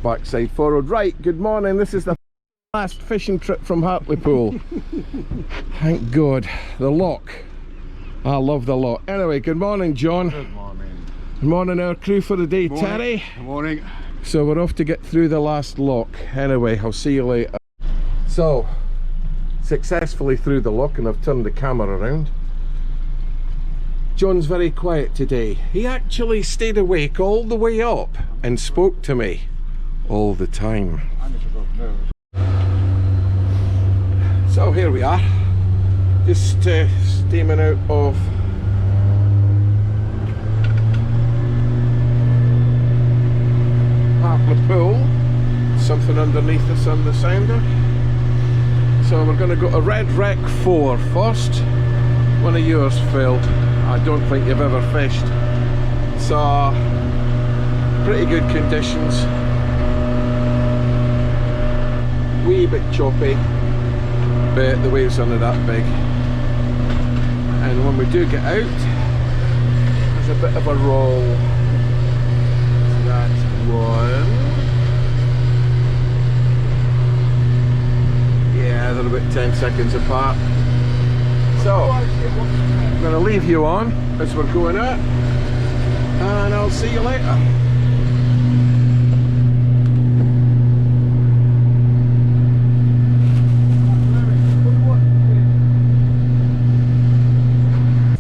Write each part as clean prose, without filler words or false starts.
and backside forward. Right, good morning. This is the last fishing trip from Hartlepool. Thank God. The lock. I love the lock. Anyway, good morning, John. Good morning. Good morning, our crew for the day. Morning. Terry. Good morning. So we're off to get through the last lock. Anyway, I'll see you later. So, successfully through the lock, and I've turned the camera around. John's very quiet today. He actually stayed awake all the way up and spoke to me all the time. So here we are, just steaming out of Hartlepool. Something underneath us on the sounder. So we're going to go to Red Wreck 4 first. One of yours failed. I don't think you've ever fished. So pretty good conditions. Wee bit choppy, but the waves aren't that big. And when we do get out, there's a bit of a roll. So that's one. Yeah, they're about 10 seconds apart. So, I'm going to leave you on as we're going out, and I'll see you later.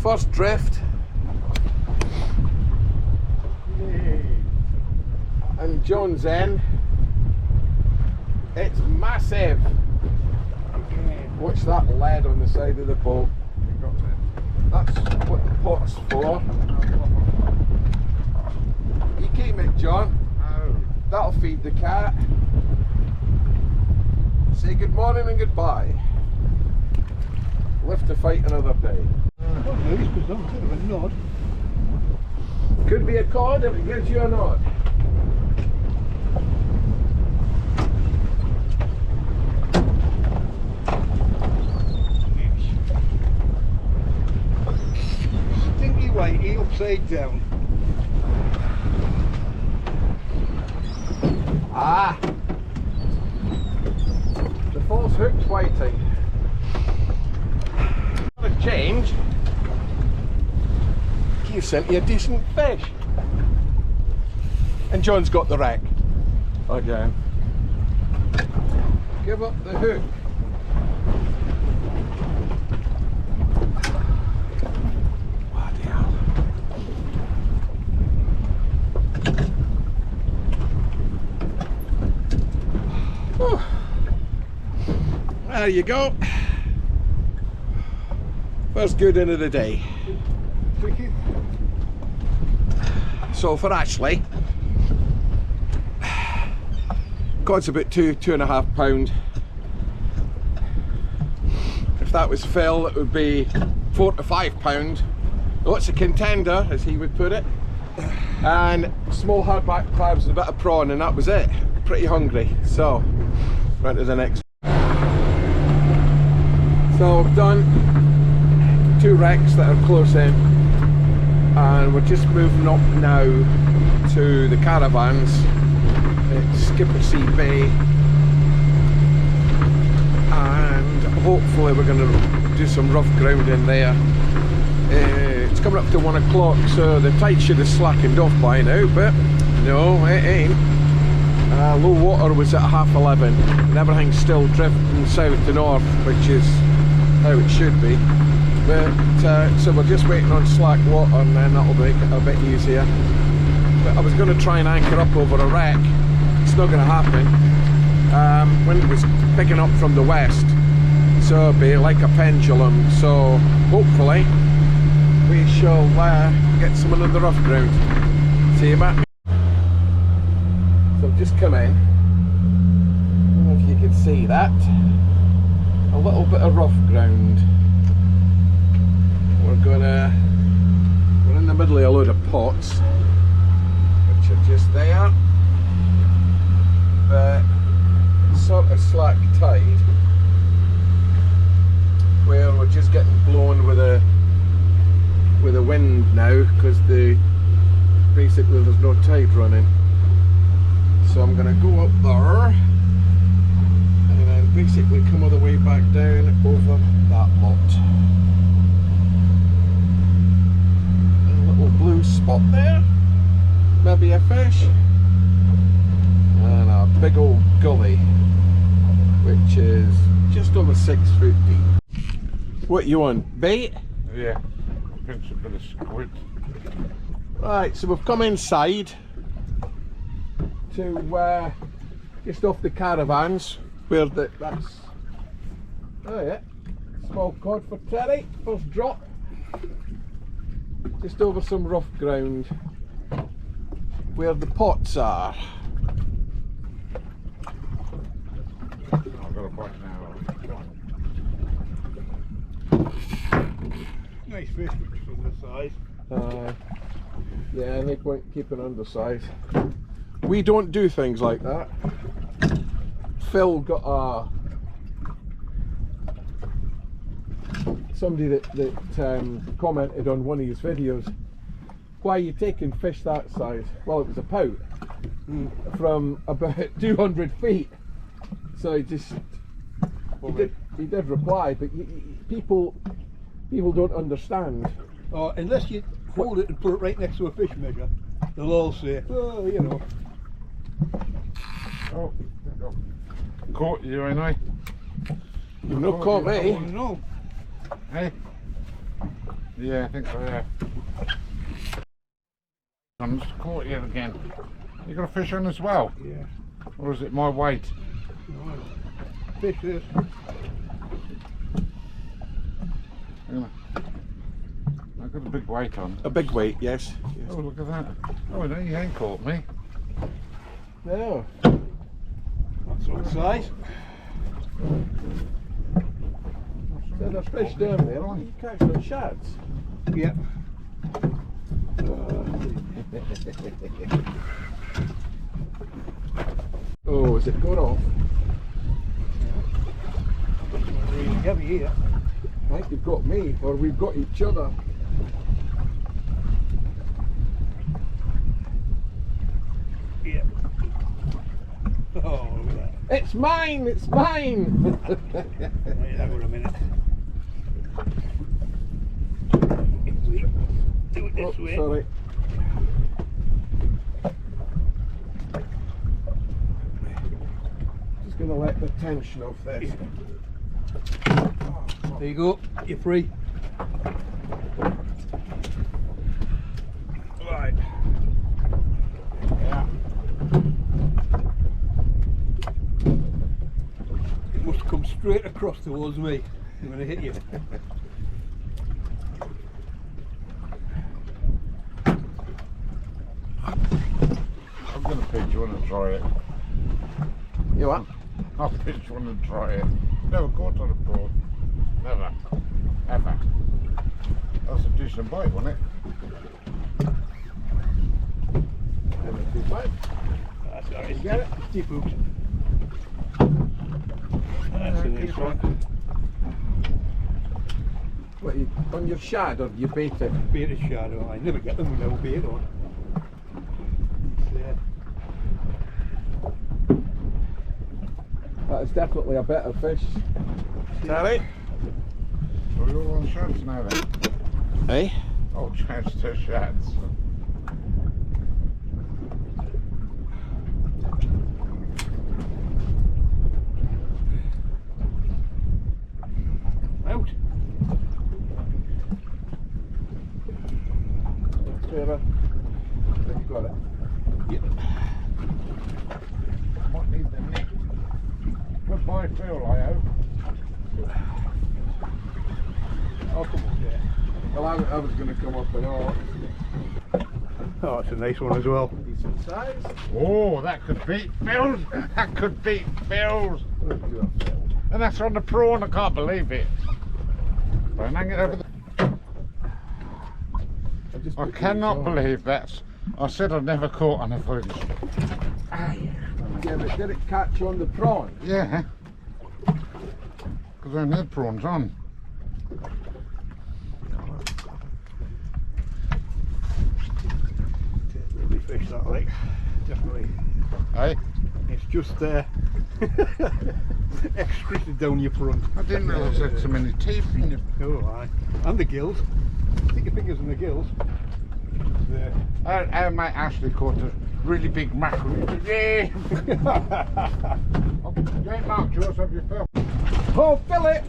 First drift. And John's in. It's massive. Watch that lead on the side of the boat. That's what the pot's for. You keep it, John. That'll feed the cat. Say good morning and goodbye. Live to fight another day. Could be a cod if it gives you a nod. Stinky whitey upside down. Ah! The false hook's whiting. What a change. You sent me a decent fish. And John's got the wreck. Again. Give up the hook. Bloody hell. Oh. There you go. First good in of the day. So for Ashley, cod's about £2.5. If that was Phil, it would be £4 to £5. Lots of contender, as he would put it, and small hardback crabs and a bit of prawn, and that was it. Pretty hungry, so right to the next. So I've done 2 wrecks that are close in, and we're just moving up now to the caravans at Skippersea Bay, and hopefully we're going to do some rough ground in there. It's coming up to 1 o'clock, so the tide should have slackened off by now, but no, it ain't. Low water was at 11:30 and everything's still drifting south to north, which is how it should be. But so we're just waiting on slack water, and then that'll make it a bit easier. But I was going to try and anchor up over a wreck. It's not going to happen. When it was picking up from the west, so it'll be like a pendulum. So hopefully we shall get some of the rough ground. See you back. So I've just come in. I don't know if you can see that. A little bit of rough ground. We're in the middle of a load of pots, which are just there, but sort of slack tide, where we're just getting blown with a wind now, because basically there's no tide running. So I'm going to go over 6 foot deep. What you want? Bait? Yeah, pinch a bit of squid. Right, so we've come inside to just off the caravans where that's, oh yeah, small cod for Terry, first drop. Just over some rough ground where the pots are. I've got a bite now. Nice fish from the size. Yeah, no point keeping undersized. We don't do things like that. Phil got somebody that commented on one of his videos, why are you taking fish that size? Well, it was a pout from about 200 feet. So he did reply, but people don't understand. Oh, unless you hold it and put it right next to a fish measure, they'll all say, oh, you know. Oh, caught you anyway. You've not caught me. Oh, no. Hey? Yeah, I think so, yeah. I'm just caught you again. You got a fish on as well? Yeah. Or is it my weight? No. Fish this. I've got a big weight on. A big weight, yes. Oh, look at that. Oh, no, you ain't caught me. No. That sort of size. So there's fish down there. You catch some shads. Yep. Oh, is it going off? Really heavy here. I think you've got me, or we've got each other. Yep. Oh, look at that. It's mine! It's mine! Right, hang on a minute. If we do it this way. Sorry. Just going to let the tension off this. There you go, you're free. Right. Yeah. It must come straight across towards me. I'm going to hit you. I'm going to pitch one and try it. You what? I'll pitch one and try it. Never caught on a prawn. Never. Ever. That's a decent bite, wasn't it? Never too bad. That's alright. You get it? It's deep hooks. That's a nice one. What, you, on your shad, or do you bait it? Bait a shadow. I never get them without bait on. That is definitely a better fish. Terry? So you're all on shads now then? Hey? Oh, chance to shads. Out. Trevor? Have you got it? Yep. Might need the net. Goodbye, Phil, I hope. Oh, come on, yeah. Well, I was going to come up and all. Oh, it's a nice one as well. Decent size. Oh, that could beat Phil's. That could beat Phil's. And that's on the prawn, I can't believe it. Don't hang it over the... I cannot believe that's... I said I'd never caught on a fish. Yeah, but did it catch on the prawn? Yeah. Because only had prawns on. Lovely fish that, like. Definitely. Hey? It's just excreted down your front. I didn't realise there had so many teeth in it. Oh, aye. And the gills. Stick your fingers in the gills. Our mate Ashley caught a really big mackerel. Yeah! You ain't marked yours, have you, Phil? Oh, Philip!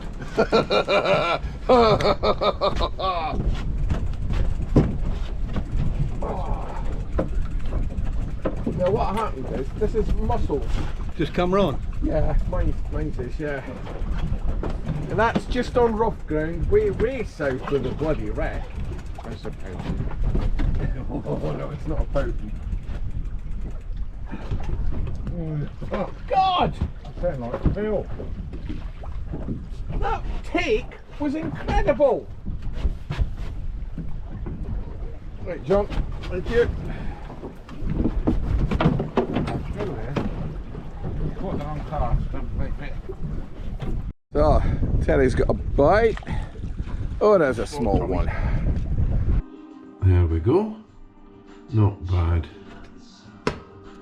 Now what happens is, this is mussels. Just come round. Yeah, mine is, yeah. And that's just on rough ground, way south of the bloody wreck. That's a page. Oh no, it's not a fountain. Oh God! I sound like Phil. That take was incredible! Right, John, thank you. Phil there. Caught the wrong cast, don't believe it. So, Terry's got a bite. Oh, there's a small one. There we go. Not bad.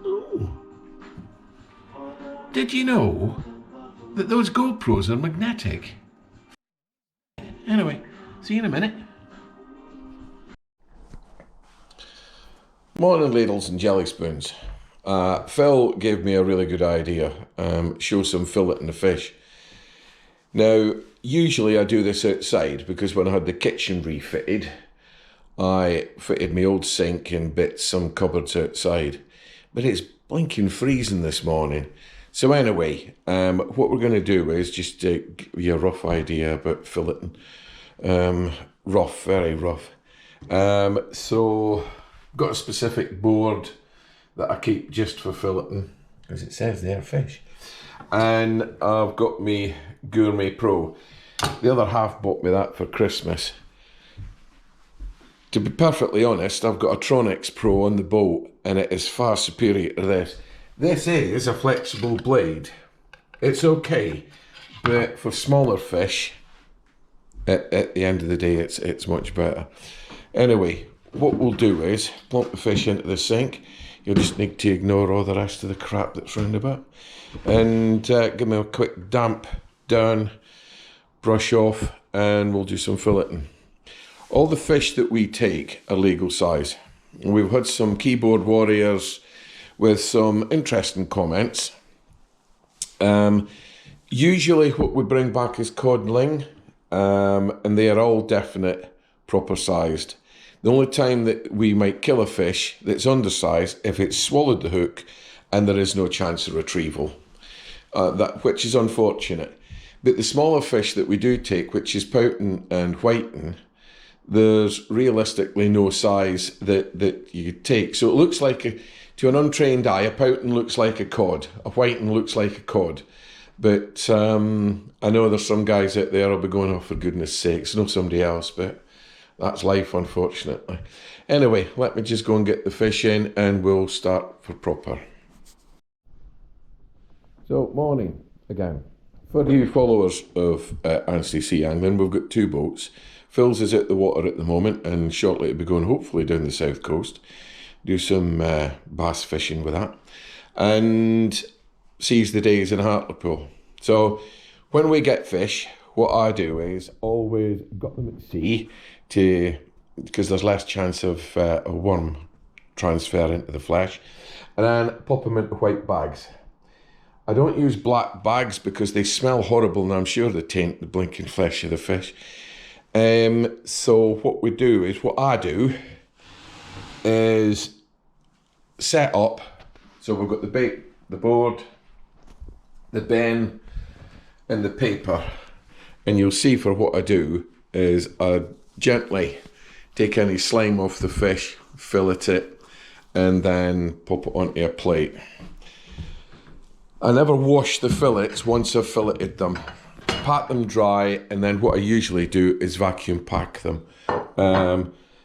Ooh. Did you know that those GoPros are magnetic? Anyway, see you in a minute. Morning, ladles and jelly spoons. Phil gave me a really good idea. Show some fillet in the fish. Now, usually I do this outside because when I had the kitchen refitted, I fitted my old sink and bit some cupboards outside. But it's blinking freezing this morning. So anyway, what we're going to do is just give you a rough idea about filleting. Rough, very rough. So, got a specific board that I keep just for filleting, because it says there fish. And I've got me Gourmet Pro. The other half bought me that for Christmas. To be perfectly honest, I've got a Tronix Pro on the boat and it is far superior to this. This is a flexible blade. It's okay, but for smaller fish, at the end of the day, it's much better. Anyway, what we'll do is plump the fish into the sink. You'll just need to ignore all the rest of the crap that's round about. And give me a quick damp down, brush off, and we'll do some filleting. All the fish that we take are legal size. We've had some keyboard warriors with some interesting comments. Usually what we bring back is cod and ling, and they are all definite, proper sized. The only time that we might kill a fish that's undersized if it's swallowed the hook and there is no chance of retrieval, which is unfortunate. But the smaller fish that we do take, which is pouting and whiting, there's realistically no size that you could take. So it looks like, to an untrained eye, a pouting looks like a cod, a whiting looks like a cod. But I know there's some guys out there who'll be going, oh, for goodness sakes, know somebody else, but that's life, unfortunately. Anyway, let me just go and get the fish in and we'll start for proper. So, morning again. For you followers of Anstey Sea Angling, we've got two boats. Phil's is at the water at the moment and shortly it'll be going hopefully down the south coast. Do some bass fishing with that. And seize the days in Hartlepool. So, when we get fish, what I do is always got them at sea because there's less chance of a worm transfer into the flesh, and then pop them into white bags. I don't use black bags because they smell horrible and I'm sure they taint the blinking flesh of the fish. So what I do is set up, so we've got the bait, the board, the bin and the paper, and you'll see for what I do is I gently take any slime off the fish, fillet it, and then pop it onto a plate. I never wash the fillets once I've filleted them. Pat them dry, and then what I usually do is vacuum pack them.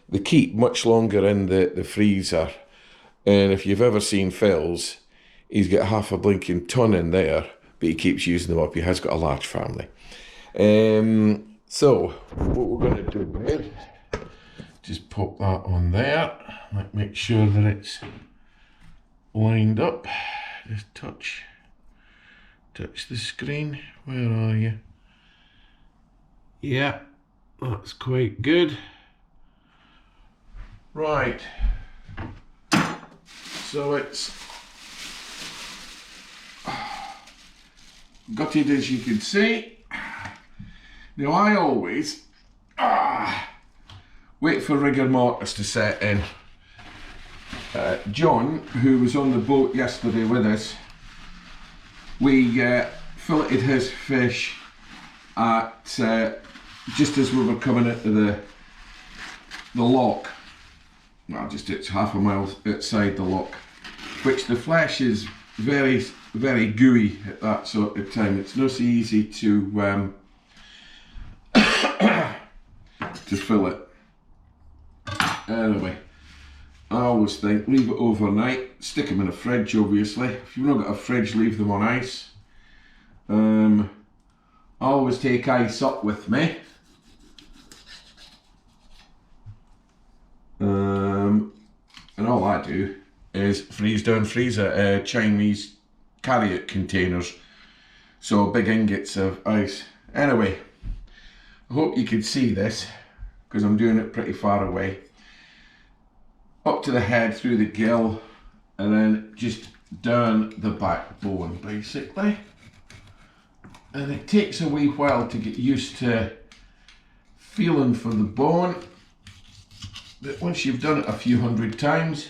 They keep much longer in the freezer, and if you've ever seen Phil's, he's got half a blinking ton in there, but he keeps using them up. He has got a large family. So what we're going to do is just pop that on there. Make sure that it's lined up. Just touch the screen. Where are you? Yeah, that's quite good. Right. So it's gutted, as you can see. Now I always wait for rigor mortis to set in. John, who was on the boat yesterday with us, we filleted his fish at just as we were coming into the lock. Well, just it's half a mile outside the lock, which the flesh is very, very gooey at that sort of time. It's not so easy to to fillet. Anyway, I always think leave it overnight, stick them in a fridge obviously. If you've not got a fridge, leave them on ice. I always take ice up with me. And all I do is freeze down freezer Chinese carry-out containers, so big ingots of ice. Anyway, I hope you can see this because I'm doing it pretty far away. Up to the head, through the gill, and then just down the backbone basically. And it takes a wee while to get used to feeling for the bone, but once you've done it a few hundred times,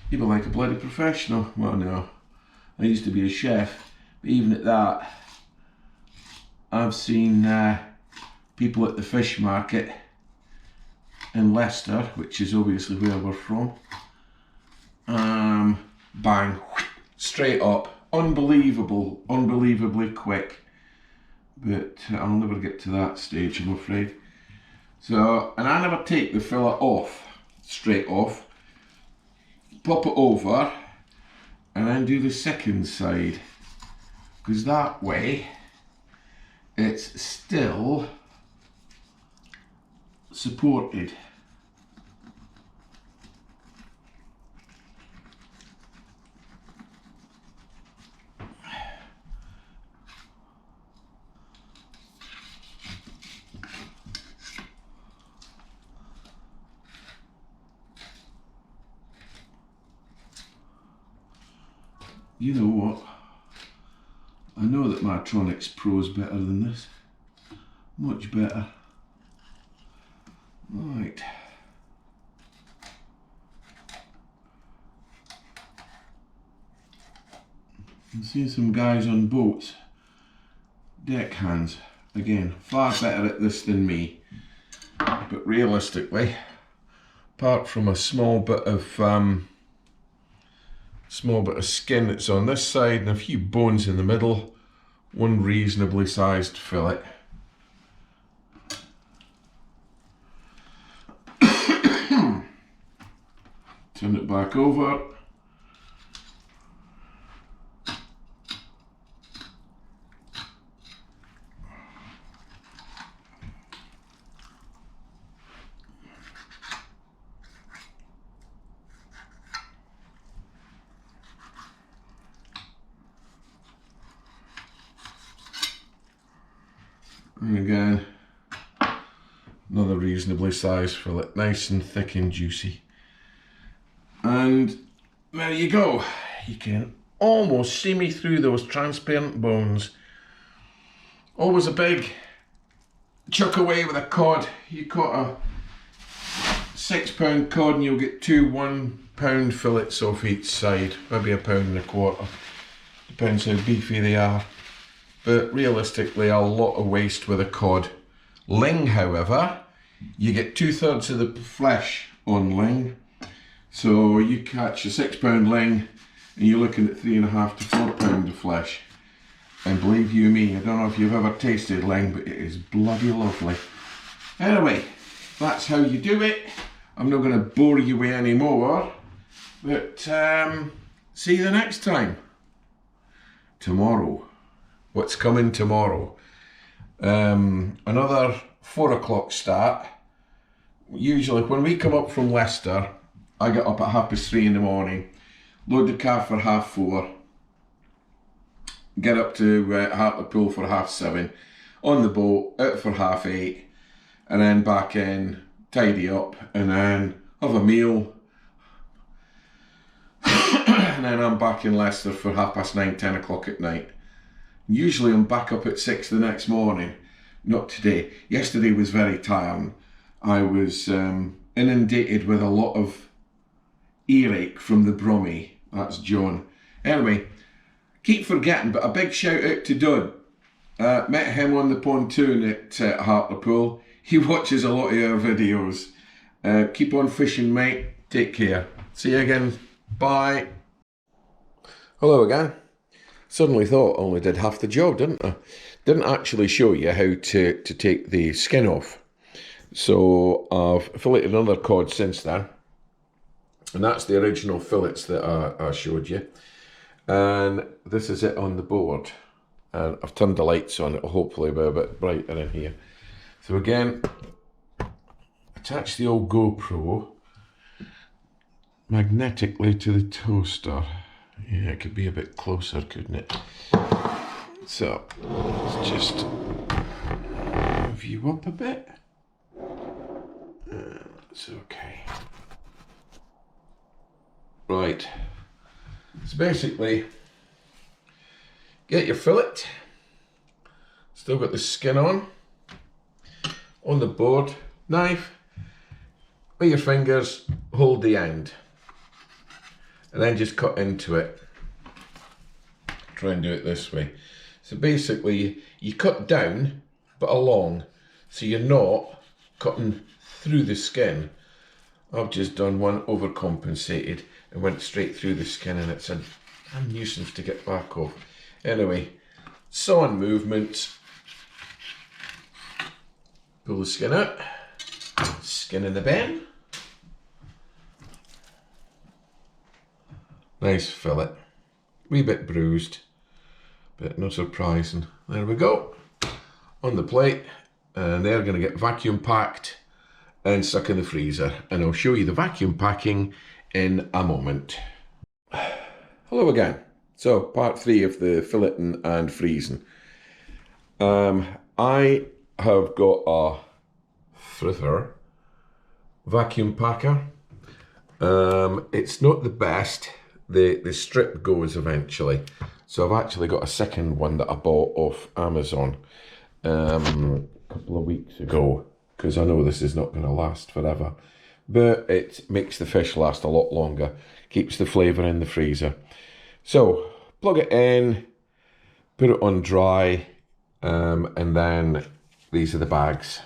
you'll be like a bloody professional. Well, no, I used to be a chef, but even at that, I've seen people at the fish market in Leicester, which is obviously where we're from, bang, straight up, unbelievably quick. But I'll never get to that stage, I'm afraid. So, and I never take the fillet off, straight off, pop it over, and then do the second side, because that way it's still supported. You know what? I know that my Tronix Pro's better than this. Much better. Right. I'm seeing some guys on boats. Deckhands. Again, far better at this than me. But realistically, apart from a small bit of skin that's on this side and a few bones in the middle, one reasonably sized fillet. Turn it back over. And again, another reasonably sized fillet, nice and thick and juicy. And there you go. You can almost see me through those transparent bones. Always a big chuck away with a cod. You caught a £6 cod and you'll get two £1 fillets off each side, maybe £1.25. Depends how beefy they are. But realistically, a lot of waste with a cod. Ling, however, you get 2/3 of the flesh on ling. So you catch a £6 ling and you're looking at £3.5 to £4 of flesh. And believe you me, I don't know if you've ever tasted ling, but it is bloody lovely. Anyway, that's how you do it. I'm not going to bore you with any more, but see you the next time. Tomorrow. What's coming tomorrow? Another 4 o'clock start. Usually when we come up from Leicester, I get up at 3:30 in the morning, load the car for 4:30, get up to Hartlepool for 7:30, on the boat, out for 8:30, and then back in, tidy up, and then have a meal, and then I'm back in Leicester for 9:30, 10 o'clock at night. Usually I'm back up at 6 the next morning. Not today. Yesterday was very tiring. I was inundated with a lot of earache from the Brummie. That's John. Anyway, keep forgetting, but a big shout out to Dodd. Met him on the pontoon at Hartlepool. He watches a lot of your videos. Keep on fishing, mate. Take care. See you again. Bye. Hello again. Suddenly thought I only did half the job, didn't I? Didn't actually show you how to take the skin off. So I've filleted another cod since then. And that's the original fillets that I showed you. And this is it on the board. And I've turned the lights on. It'll hopefully be a bit brighter in here. So again, attach the old GoPro magnetically to the toaster. Yeah, it could be a bit closer, couldn't it? So, let's just move you up a bit. That's okay. Right. So basically, get your fillet. Still got the skin on the board. Knife. With your fingers, hold the end. And then just cut into it. Try and do it this way. So basically, you cut down, but along. So you're not cutting through the skin. I've just done one overcompensated and went straight through the skin, and it's a nuisance to get back off. Anyway, sawing movement. Pull the skin out. Skin in the bin. Nice fillet. Wee bit bruised, but no surprising. There we go. On the plate, and they're going to get vacuum packed and stuck in the freezer. And I'll show you the vacuum packing in a moment. Hello again. So part 3 of the filleting and freezing. I have got a Frither vacuum packer. It's not the best. The strip goes eventually. So I've actually got a second one that I bought off Amazon a couple of weeks ago, because I know this is not going to last forever. But it makes the fish last a lot longer, keeps the flavour in the freezer. So plug it in, put it on dry, and then these are the bags.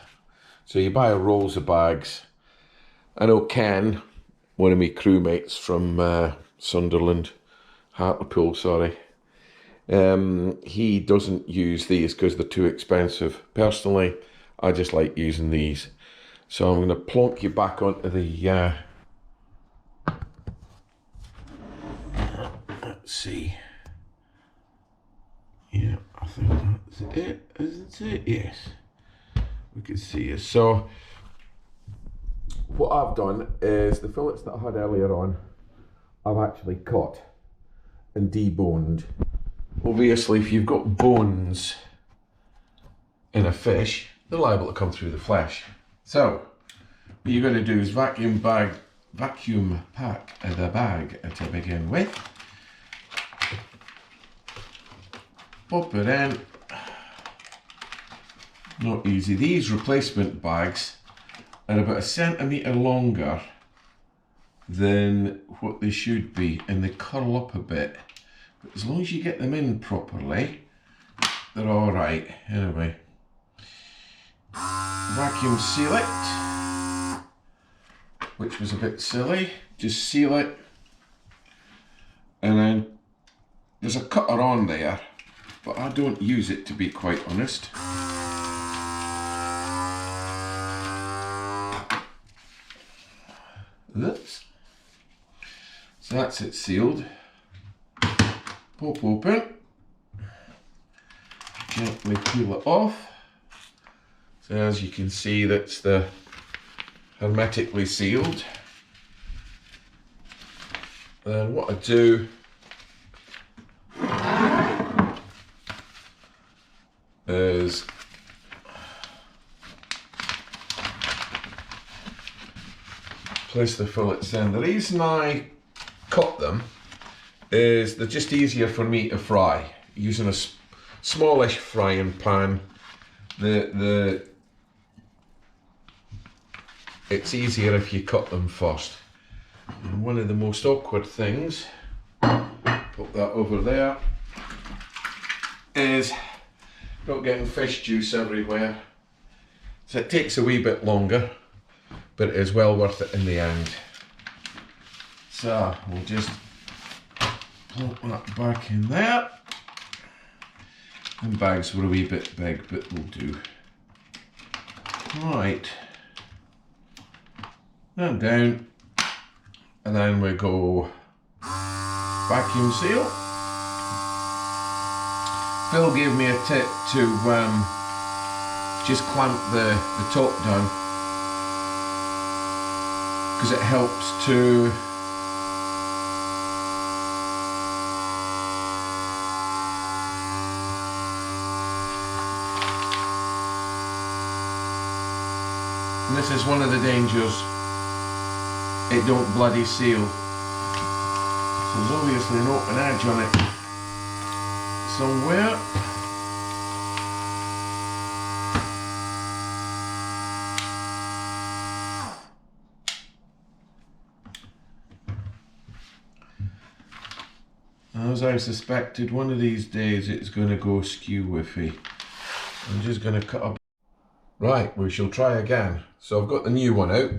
So you buy rolls of bags. I know Ken, one of my crewmates from Sunderland, Hartlepool, sorry. He doesn't use these because they're too expensive. Personally, I just like using these. So I'm going to plonk you back onto the, let's see. Yeah, I think that's it, isn't it? Yes. We can see it. So what I've done is the fillets that I had earlier on, I've actually cut and deboned. Obviously, if you've got bones in a fish, they're liable to come through the flesh. So what you're going to do is vacuum pack the bag to begin with. Pop it in. Not easy. These replacement bags are about 1 centimetre longer than what they should be, and they curl up a bit. But as long as you get them in properly, they're all right. Anyway, vacuum seal it, which was a bit silly. Just seal it, and then there's a cutter on there, but I don't use it, to be quite honest. Oops. So that's it sealed. Pop open. Gently peel it off. So as you can see, that's the hermetically sealed. Then what I do is place the fillets in. The reason I cut them is they're just easier for me to fry. Using a smallish frying pan, it's easier if you cut them first. And one of the most awkward things, put that over there, is not getting fish juice everywhere. So it takes a wee bit longer, but it is well worth it in the end. So we'll just plop that back in there. And bags were a wee bit big, but will do. Right. And down. And then we go vacuum seal. Phil gave me a tip to just clamp the top down, because it helps to and this is one of the dangers, it don't bloody seal. So there's obviously an open edge on it somewhere. As I suspected, one of these days it's going to go skew-whiffy. I'm just going to cut up. Right, we shall try again. So I've got the new one out.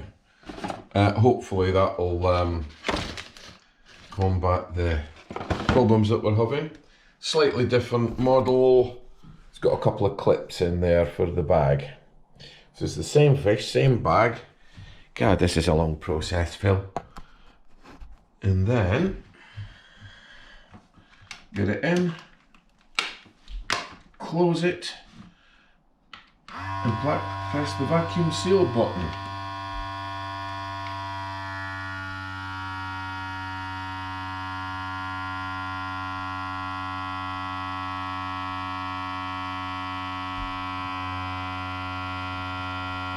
Hopefully that'll combat the problems that we're having. Slightly different model. It's got a couple of clips in there for the bag. So it's the same fish, same bag. God, this is a long process, Phil. And then get it in, close it, and press the vacuum seal button.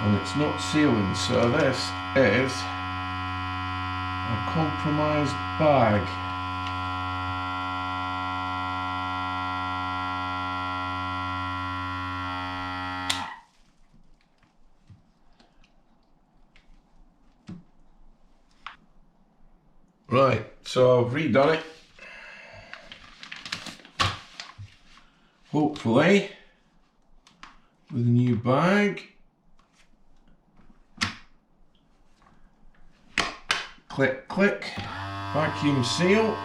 And it's not sealing, so this is a compromised bag. Right, so I've redone it. Hopefully, with a new bag. Click, click, vacuum seal.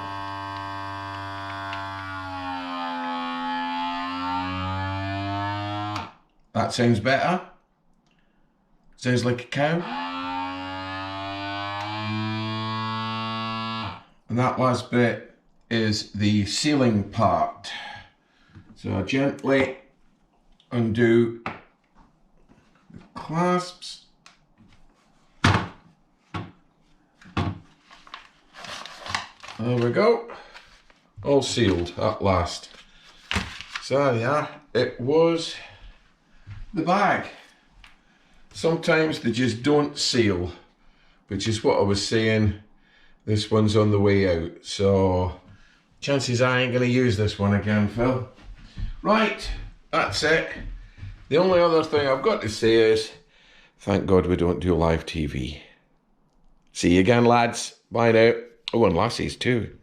That sounds better. Sounds like a cow. And that last bit is the sealing part. So I gently undo the clasps. There we go. All sealed at last. So yeah, it was the bag. Sometimes they just don't seal, which is what I was saying. This one's on the way out, so chances I ain't going to use this one again, Phil. Right, that's it. The only other thing I've got to say is, thank God we don't do live TV. See you again, lads. Bye now. Oh, and lassies too.